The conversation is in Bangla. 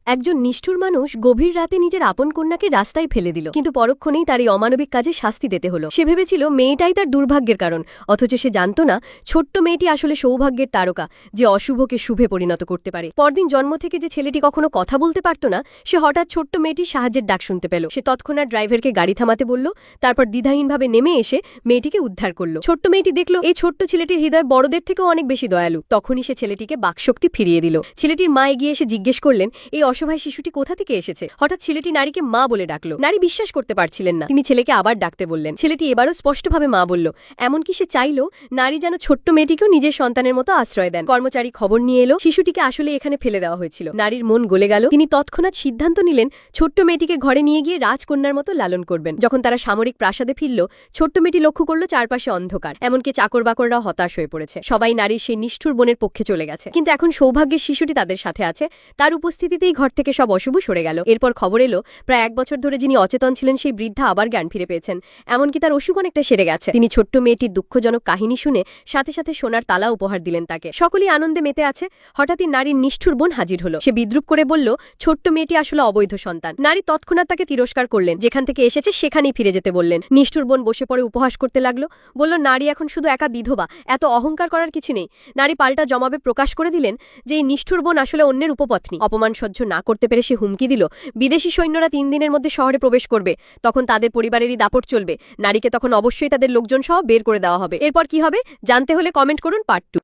একজন নিষ্ঠুর মানুষ গভীর রাতে নিজের আপন কন্যাকে রাস্তায় ফেলে দিল, কিন্তু পরক্ষণেই তার এই অমানবিক কাজে শাস্তি দিতে হলো। সে ভেবেছিল মেয়েটাই তার দুর্ভাগ্যের কারণ, অথচ সে জানত না ছোট্ট মেয়েটি আসলে সৌভাগ্যের তারকা, যে অশুভকে শুভে পরিণত করতে পারে। পরদিন জন্ম থেকে যে ছেলেটি কখনো কথা বলতে পারত না, সে হঠাৎ ছোট্ট মেয়েটির সাহায্যের ডাক শুনতে পেল। সে তৎক্ষণাৎ ড্রাইভারকে গাড়ি থামাতে বলল, তারপর দ্বিধাহীনভাবে নেমে এসে মেয়েটিকে উদ্ধার করল। ছোট্ট মেয়েটি দেখল এই ছোট্ট ছেলেটির হৃদয় বড়দের থেকেও অনেক বেশি দয়ালু। তখনই সে ছেলেটিকে বাকশক্তি ফিরিয়ে দিল। ছেলেটির মা এগিয়ে এসে জিজ্ঞেস করলেন, এই অসহায় শিশুটি কোথা থেকে এসেছে? হঠাৎ ছেলেটি নারীকে মা বলে ডাকল। নারী বিশ্বাস করতে পারছিলেন না। তিনি ছেলেকে আবার ডাকতে বললেন। ছেলেটি এবারও স্পষ্টভাবে মা বলল। এমনকি সে চাইল নারী যেন ছোট্ট মেয়েটিকেও নিজের সন্তানের মতো আশ্রয় দেন। কর্মচারী খবর নিয়ে এলো শিশুটিকে আসলে এখানে ফেলে দেওয়া হয়েছিল। নারীর মন গলে গেল। তিনি তৎক্ষণাৎ সিদ্ধান্ত নিলেন ছোট্ট মেয়েটিকে ঘরে নিয়ে গিয়ে রাজকন্যার মতো লালন করবেন। যখন তারা সামরিক প্রাসাদে ফিরল, ছোট্ট মেয়েটি লক্ষ্য করল চারপাশে অন্ধকার, এমনকি চাকর বাকররাও হতাশ হয়ে পড়েছে। সবাই নারীর সেই নিষ্ঠুর বোনের পক্ষে চলে গেছে। কিন্তু এখন সৌভাগ্যের শিশুটি তাদের সাথে আছে। তার উপস্থিতিতেই ঘর থেকে সব অশুভ সরে গেল। এরপর খবর এলো প্রায় 1 বছর ধরে যিনি অচেতন ছিলেন সেই বৃদ্ধা আবার জ্ঞান ফিরে পেয়েছেন। এমনকি তার অসুখ অনেকটা সেরে গেছে। তিনি ছোট্ট মেয়েটির দুঃখজনক কাহিনী শুনে সাথে সাথে সোনার তালা উপহার দিলেন তাকে। সকলেই আনন্দে মেতে আছে। হঠাৎই নারীর নিষ্ঠুর বোন হাজির হলো। সে বিদ্রুপ করে বলল, ছোট্ট মেয়েটি আসলে অবৈধ সন্তান। নারী তৎক্ষণাৎ তাকে তিরস্কার করলেন। যেখান থেকে এসেছে সেখানেই ফিরে যেতে বললেন। নিষ্ঠুর বোন বসে পড়ে উপহাস করতে লাগলো। বলল, নারী এখন শুধু একা বিধবা, এত অহংকার করার কিছু নেই। নারী পাল্টা জবাবে প্রকাশ করে দিলেন যে এই নিষ্ঠুর বোন আসলে অন্যের উপপত্নী। অপমান সহ্য না করতে পেরে সে হুমকি দিল, বিদেশি সৈন্যরা 3 দিনের মধ্যে শহরে প্রবেশ করবে, তখন তাদের পরিবারেরই দাপট চলবে। নারীকে তখন অবশ্যই তাদের লোকজন সহ বের করে দেওয়া হবে। এরপর কি হবে জানতে হলে কমেন্ট করুন পার্ট 2।